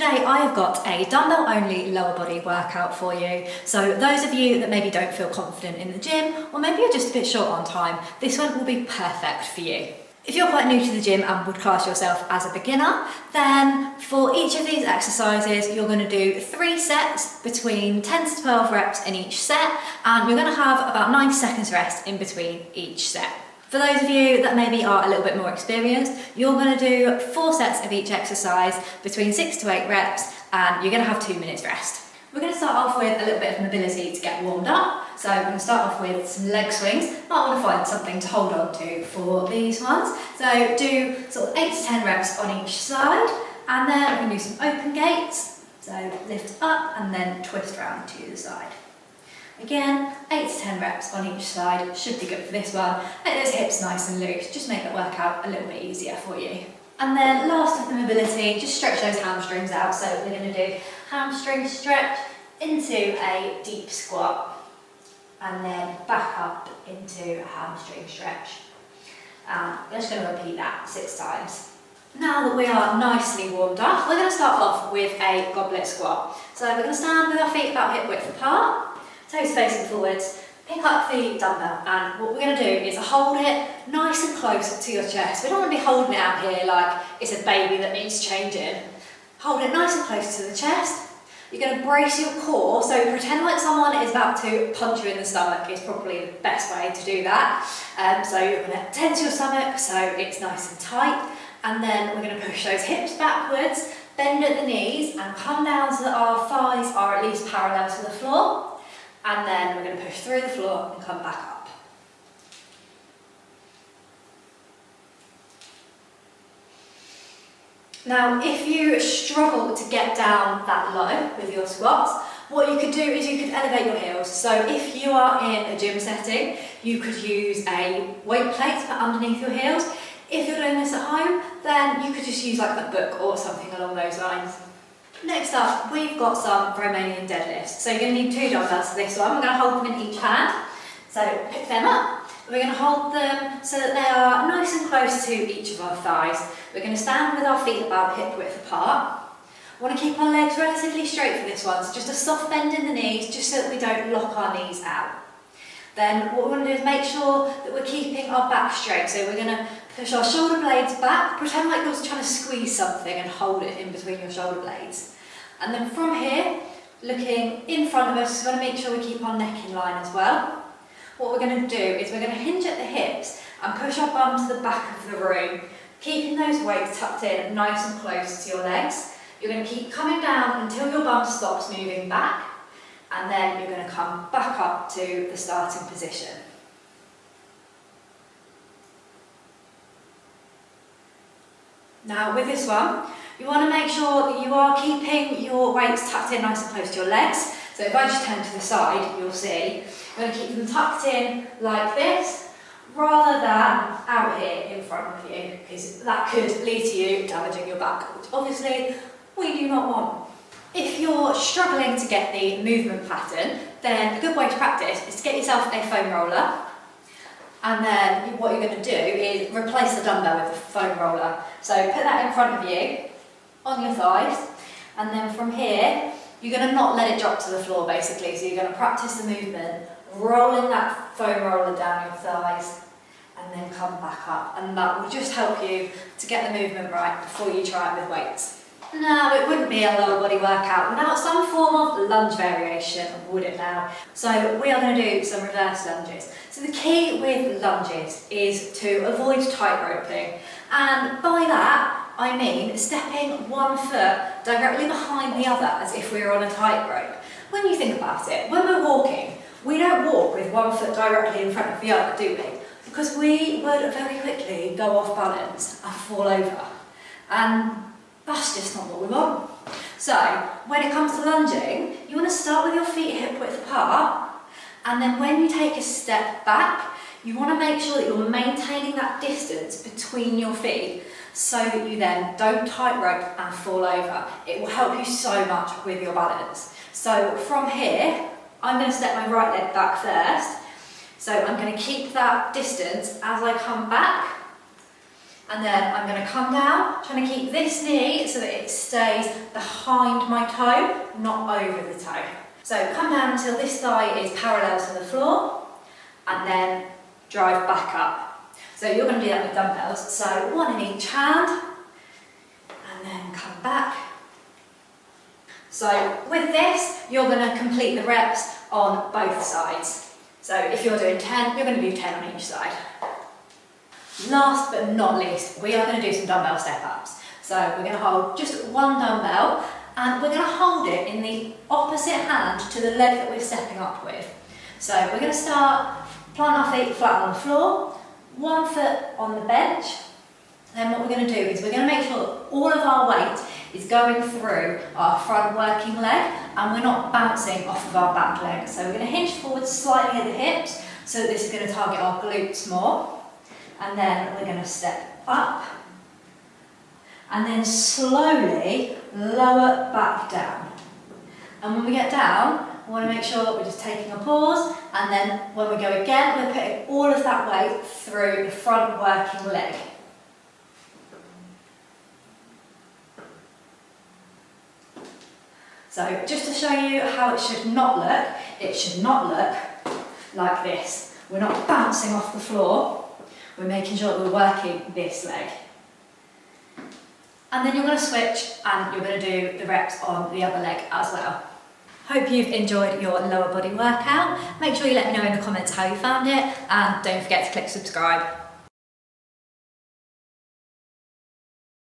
today I've got a dumbbell only lower body workout for you. So those of you that maybe don't feel confident in the gym, or maybe you're just a bit short on time, this one will be perfect for you. If you're quite new to the gym and would class yourself as a beginner, then for each of these exercises, you're going to do 3 sets between 10 to 12 reps in each set, and you're going to have about 90 seconds rest in between each set. For those of you that maybe are a little bit more experienced, you're going to do 4 sets of each exercise between 6 to 8 reps, and you're going to have 2 minutes rest. We're going to start off with a little bit of mobility to get warmed up. So we're going to start off with some leg swings. Might want to find something to hold on to for these ones. So do sort of 8 to 10 reps on each side, and then we're going to do some open gates. So lift up and then twist round to the side. Again, 8 to 10 reps on each side should be good for this one. Make those hips nice and loose, just make the workout a little bit easier for you. And then last of the mobility, just stretch those hamstrings out. So we're going to do hamstring stretch into a deep squat, and then back up into a hamstring stretch. I'm just going to repeat that 6 times. Now that we are nicely warmed up, we're going to start off with a goblet squat. So we're going to stand with our feet about hip width apart, toes facing forwards, pick up the dumbbell, and what we're going to do is hold it nice and close to your chest. We don't want to be holding it out here like it's a baby that needs changing. Hold it nice and close to the chest. You're going to brace your core, so pretend like someone is about to punch you in the stomach is probably the best way to do that. So you're going to tense your stomach so it's nice and tight, and then we're going to push those hips backwards, bend at the knees, and come down so that our thighs are at least parallel to the floor. And then we're going to push through the floor and come back up. Now, if you struggle to get down that low with your squats, what you could do is you could elevate your heels. So if you are in a gym setting, you could use a weight plate to put underneath your heels. If you're doing this at home, then you could just use like a book or something along those lines. Next up, we've got some Romanian deadlifts. So you're going to need 2 dumbbells for this one. We're going to hold them in each hand. So pick them up. We're going to hold them so that they are nice and close to each of our thighs. We're going to stand with our feet about hip width apart. We want to keep our legs relatively straight for this one, so just a soft bend in the knees, just so that we don't lock our knees out. Then what we want to do is make sure that we're keeping our back straight. So we're going to push our shoulder blades back, pretend like you're trying to squeeze something and hold it in between your shoulder blades. And then from here, looking in front of us, we want to make sure we keep our neck in line as well. What we're going to do is we're going to hinge at the hips and push our bum to the back of the room, keeping those weights tucked in nice and close to your legs. You're going to keep coming down until your bum stops moving back, and then you're going to come back up to the starting position. Now with this one, you want to make sure that you are keeping your weights tucked in nice and close to your legs. So if I just turn to the side, you'll see, you're going to keep them tucked in like this, rather than out here in front of you, because that could lead to you damaging your back, which obviously we do not want. If you're struggling to get the movement pattern, then a good way to practice is to get yourself a foam roller. And then what you're going to do is replace the dumbbell with the foam roller. So put that in front of you, on your thighs, and then from here, you're going to not let it drop to the floor basically. So you're going to practice the movement, rolling that foam roller down your thighs, and then come back up. And that will just help you to get the movement right before you try it with weights. Now, it wouldn't be a lower body workout without some form of lunge variation, would it now? So we are going to do some reverse lunges. So the key with lunges is to avoid tight roping. And by that, I mean stepping one foot directly behind the other as if we were on a tightrope. When you think about it, when we're walking, we don't walk with one foot directly in front of the other, do we? Because we would very quickly go off balance and fall over. And that's just not what we want. So, when it comes to lunging, you want to start with your feet hip width apart, and then when you take a step back, you want to make sure that you're maintaining that distance between your feet so that you then don't tightrope and fall over. It will help you so much with your balance. So from here, I'm going to step my right leg back first. So I'm going to keep that distance as I come back. And then I'm going to come down, trying to keep this knee so that it stays behind my toe, not over the toe. So come down until this thigh is parallel to the floor, and then drive back up. So you're going to do that with dumbbells, so one in each hand, and then come back. So with this, you're going to complete the reps on both sides. So if you're doing 10, you're going to do 10 on each side. Last but not least, we are going to do some dumbbell step-ups. So we're going to hold just one dumbbell, and we're going to hold it in the opposite hand to the leg that we're stepping up with. So we're going to start, plant our feet flat on the floor, one foot on the bench. Then what we're going to do is we're going to make sure that all of our weight is going through our front working leg, and we're not bouncing off of our back leg. So we're going to hinge forward slightly at the hips, so that this is going to target our glutes more. And then we're going to step up, and then slowly lower back down. And when we get down, we want to make sure that we're just taking a pause, and then when we go again, we're putting all of that weight through the front working leg. So just to show you how it should not look like this. We're not bouncing off the floor. We're making sure that we're working this leg. And then you're going to switch and you're going to do the reps on the other leg as well. Hope you've enjoyed your lower body workout. Make sure you let me know in the comments how you found it, and don't forget to click subscribe.